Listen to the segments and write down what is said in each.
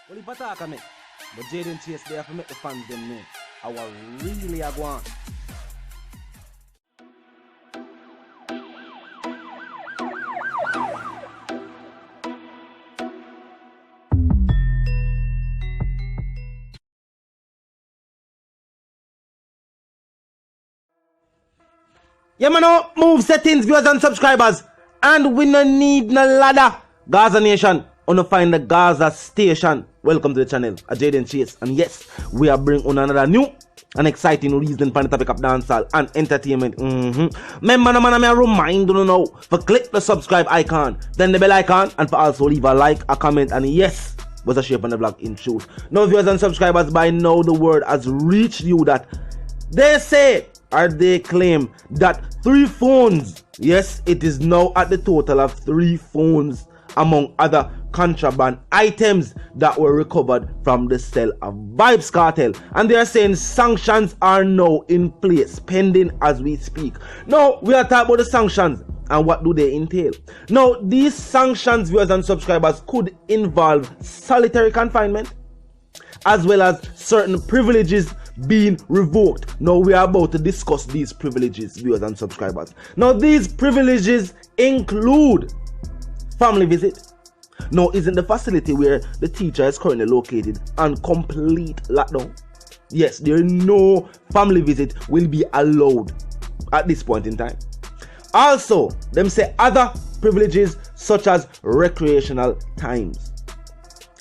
Well, if I talk of me, but Jaden Chase, they have to make the fans them know how I really are going. Yeah, man, move settings, viewers and subscribers. And we no need no ladder. Gaza Nation, wanna find the Gaza Station. Welcome to the channel, Jaden Chase. And yes, we are bringing on another new and exciting reason for the topic of dancehall and entertainment. Remember, man, I remind you now, for click the subscribe icon, then the bell icon, and for also leave a like, a comment, and yes, was a shape on the vlog in truth. Now, viewers and subscribers, by now the word has reached you that they say, or they claim that 3 phones, yes, it is now at the total of 3 phones among other contraband items that were recovered from the cell of Vybz Kartel, and they are saying sanctions are now in place, pending as we speak. Now we are talking about the sanctions and what do they entail. Now these sanctions, viewers and subscribers, could involve solitary confinement as well as certain privileges being revoked. Now we are about to discuss these privileges, viewers and subscribers. Now these privileges include family visit. Now isn't the facility where the teacher is currently located on complete lockdown? Yes, there is no family visit will be allowed at this point in time. Also, them say other privileges such as recreational times.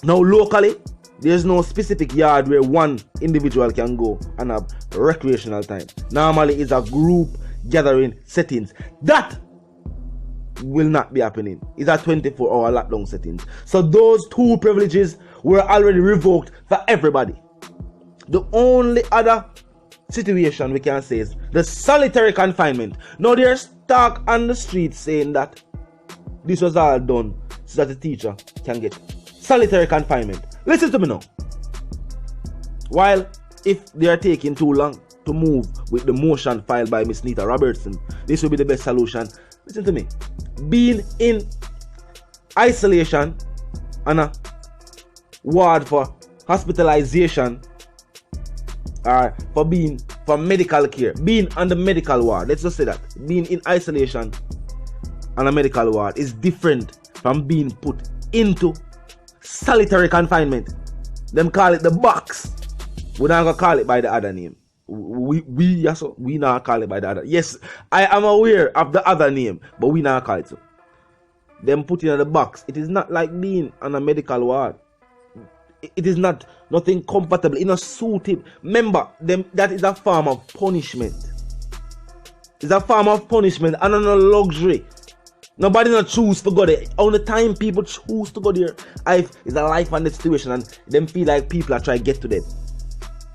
Now locally, there's no specific yard where one individual can go and have recreational time. Normally it's a group gathering settings. That will not be happening. It's a 24-hour lockdown settings. So those 2 privileges were already revoked for everybody. The only other situation we can say is the solitary confinement. Now there's talk on the street saying that this was all done so that the teacher can get solitary confinement. Listen to me now. While if they are taking too long to move with the motion filed by Miss Nita Robertson, this will be the best solution. Listen to me. Being in isolation and a ward for hospitalization or for medical care, being on the medical ward, let's just say that being in isolation and a medical ward is different from being put into solitary confinement. Them call it the box. We not gonna call it by the other name. We not call it by the other. Yes, I am aware of the other name, but we not call it so. Them put in the box. It is not like being on a medical ward. It is not nothing comfortable. It's not suited. Remember, that is a form of punishment. It's a form of punishment and not a luxury. Nobody not choose to go there. Only time people choose to go there is a life and death situation, and them feel like people are trying to get to them.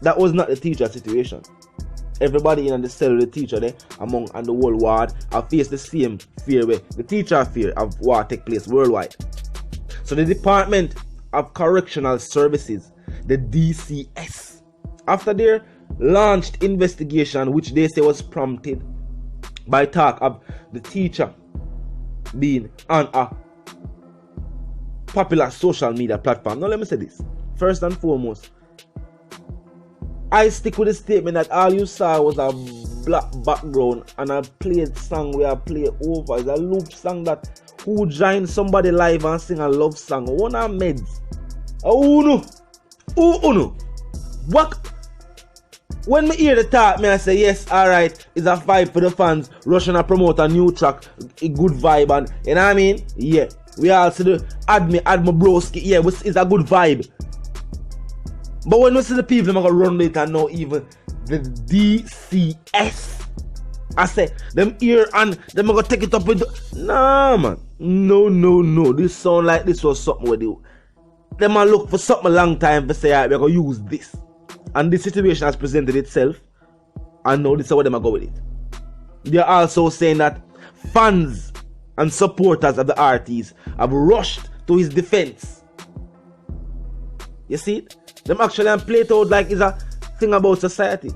That was not the teacher situation. Everybody in the cell of the teacher there, among and the whole ward, have faced the same fear where the teacher fear of war take place worldwide. So the Department of Correctional Services, the DCS, after their launched investigation, which they say was prompted by talk of the teacher being on a popular social media platform. Now let me say this. First and foremost, I stick with the statement that all you saw was a black background and a played song where I play over. It's a loop song that who join somebody live and sing a love song. One of meds. Oh no. What? When me hear the talk, me I say yes, alright, it's a vibe for the fans. Russian a promote a new track, a good vibe, and you know what I mean? Yeah. We also do add my broski. Yeah, it's a good vibe. But when we see the people, I'm gonna run later now, even the DCS. I say, them here and them gonna take it up with nah man. No. This sound like this was something we do. Them a look for something a long time to say, alright, we're gonna use this. And this situation has presented itself, and now this is where them are go with it. They are also saying that fans and supporters of the artist have rushed to his defense. You see it? Them actually play it out like it's a thing about society.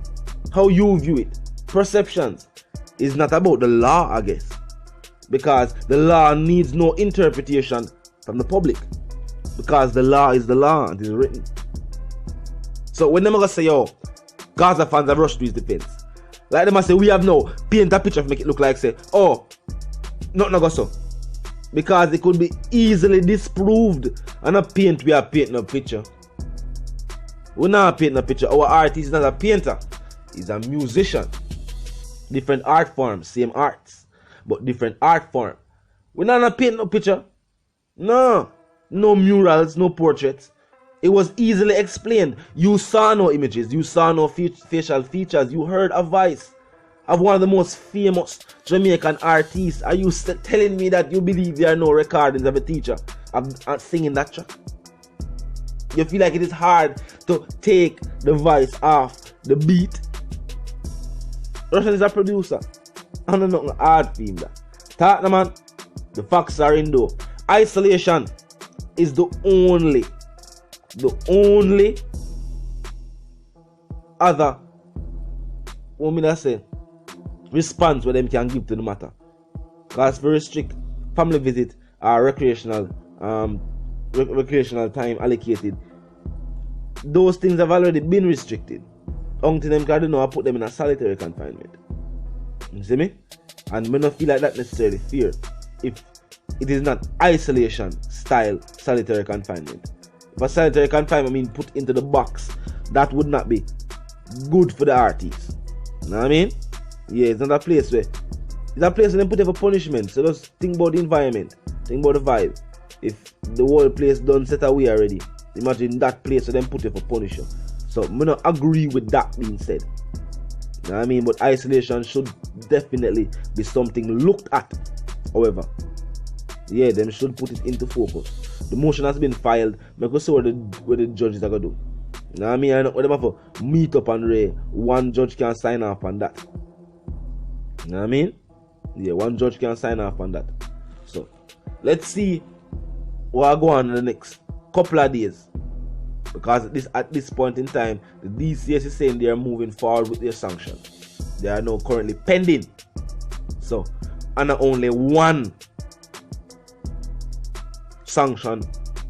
How you view it. Perceptions is not about the law, I guess. Because the law needs no interpretation from the public. Because the law is the law and it is written. So when them gonna say, yo, Gaza fans have rushed to his defense. Like them say, we have no paint a picture to make it look like say, oh, nothing go so. Because it could be easily disproved. And a paint, we are painting a picture. We're not painting a picture. Our artist is not a painter. He's a musician. Different art forms, same arts, but different art form. We're not painting a picture. No. No murals, no portraits. It was easily explained. You saw no images. You saw no facial features. You heard a voice of one of the most famous Jamaican artists. Are you telling me that you believe there are no recordings of a teacher of singing that track? You feel like it is hard to take the voice off the beat? Russian is a producer. I don't know nothing hard for him that. Talk no man. The facts are in though. Isolation is the only other, what me I say, response where them can give to the matter. Because very strict family visit or recreational time allocated, those things have already been restricted. Until them can know I put them in a solitary confinement. You see me? And me not feel like that necessarily fear if it is not isolation style solitary confinement. If a solitary confinement mean put into the box, that would not be good for the artist. You know what I mean? Yeah, it's not a place where they put it for punishment. So just think about the environment, think about the vibe. If the whole place done set away already, imagine that place where they put it for punishment. So I not agree with that being said. You know what I mean? But isolation should definitely be something looked at. However, yeah, them should put it into focus. The motion has been filed. Because see what the judges are gonna do. You know what I mean? I know what them have to meet up and Ray. One judge can sign off on that. You know what I mean? Yeah, one judge can sign off on that. So let's see what I go on in the next couple of days. Because at this point in time, the DCS is saying they are moving forward with their sanctions. They are now currently pending. So, and only one sanction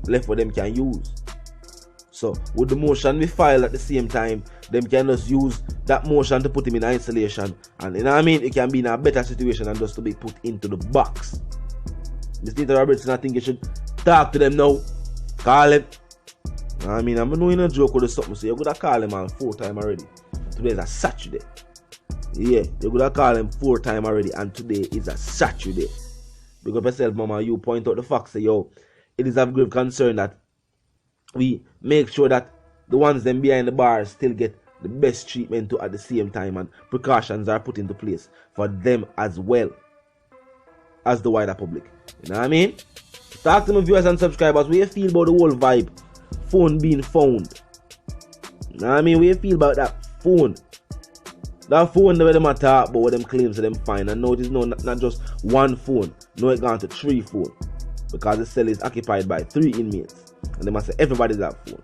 left for them can use. So with the motion we file at the same time, them can just use that motion to put him in isolation, and you know what I mean, it can be in a better situation than just to be put into the box. Mr. Robertson, I think you should talk to them now. Call him. You know what I mean, I'm knowing a joke or something, so you're gonna call him on 4 times already. Today is a Saturday. Yeah, you're gonna call him 4 times already, and today is a Saturday. Because yourself, mama, you point out the fact, say, yo, it is of grave concern that we make sure that the ones them behind the bars still get the best treatment too at the same time, and precautions are put into place for them as well as the wider public. You know what I mean? Talk to my viewers and subscribers. What you feel about the whole vibe? Phone being found. You know what I mean? What you feel about that phone? That phone the way them talk about what them claims them find. And notice no, not just one phone. No, it gone to 3 phones. Because the cell is occupied by 3 inmates. And they must say everybody's that phone.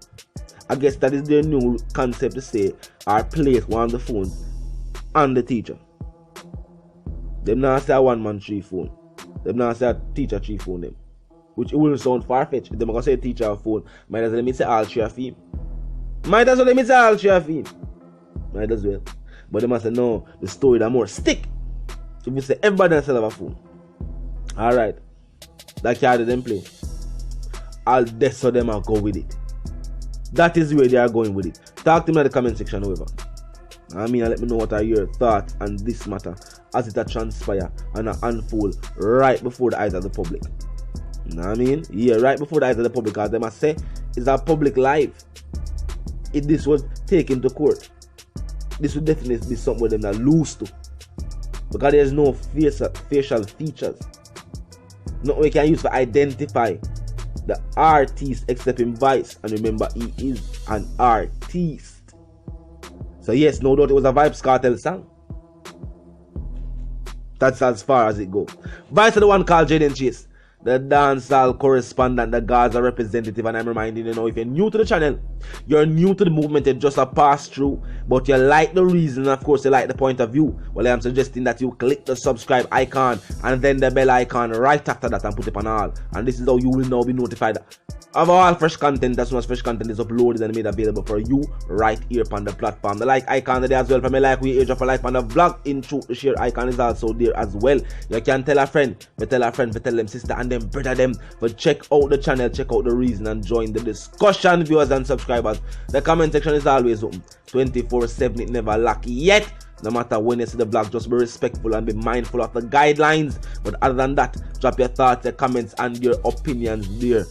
I guess that is their new concept to say or place one of the phones on the teacher. Them not say a 1-man 3 phone. Them not say a teacher 3 phone them. Which it wouldn't sound far-fetched. If them gonna say teacher a phone, might as well let me say all 3 of him. Might as well let me say all 3 of him. Might as well. But they must say no, the story that more stick. If you say everybody has a phone. Alright. That card them play. I'll death them and go with it. That is where they are going with it. Talk to me in the comment section, however. I mean, let me know what are your thoughts on this matter as it transpire and unfold right before the eyes of the public. You know what I mean? Yeah, right before the eyes of the public, because they must say it's a public live. If this was taken to court, this would definitely be something where them not lose to. Because there's no facial features. Nothing we can use to identify the artist except in Vybz. And remember, he is an artist. So yes, no doubt it was a Vybz Kartel song. That's as far as it goes. Vybz is the one called Jaden Chase, the dancehall correspondent, the Gaza representative. And I'm reminding you now, if you're new to the channel, You're new to the movement, it's just a pass through, but you like the reason, and of course you like the point of view. Well, I'm suggesting that you click the subscribe icon and then the bell icon right after that and put it on all. And this is how you will now be notified of all fresh content as soon as fresh content is uploaded and made available for you right here on the platform. The like icon there as well. For me, like we age of a life on the vlog intro, the share icon is also there as well. You can tell a friend, tell them sister and them brother them, but check out the channel, check out the reason and join the discussion, viewers and subscribers. The comment section is always open 24/7, it never lack yet. No matter when you see the vlog, just be respectful and be mindful of the guidelines. But other than that, drop your thoughts, your comments and your opinions there.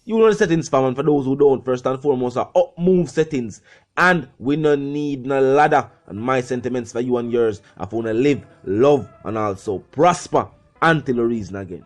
You know the settings, fam, and for those who don't, first and foremost are up move settings. And we no need no ladder. And my sentiments for you and yours, I wanna live, love, and also prosper until the reason again.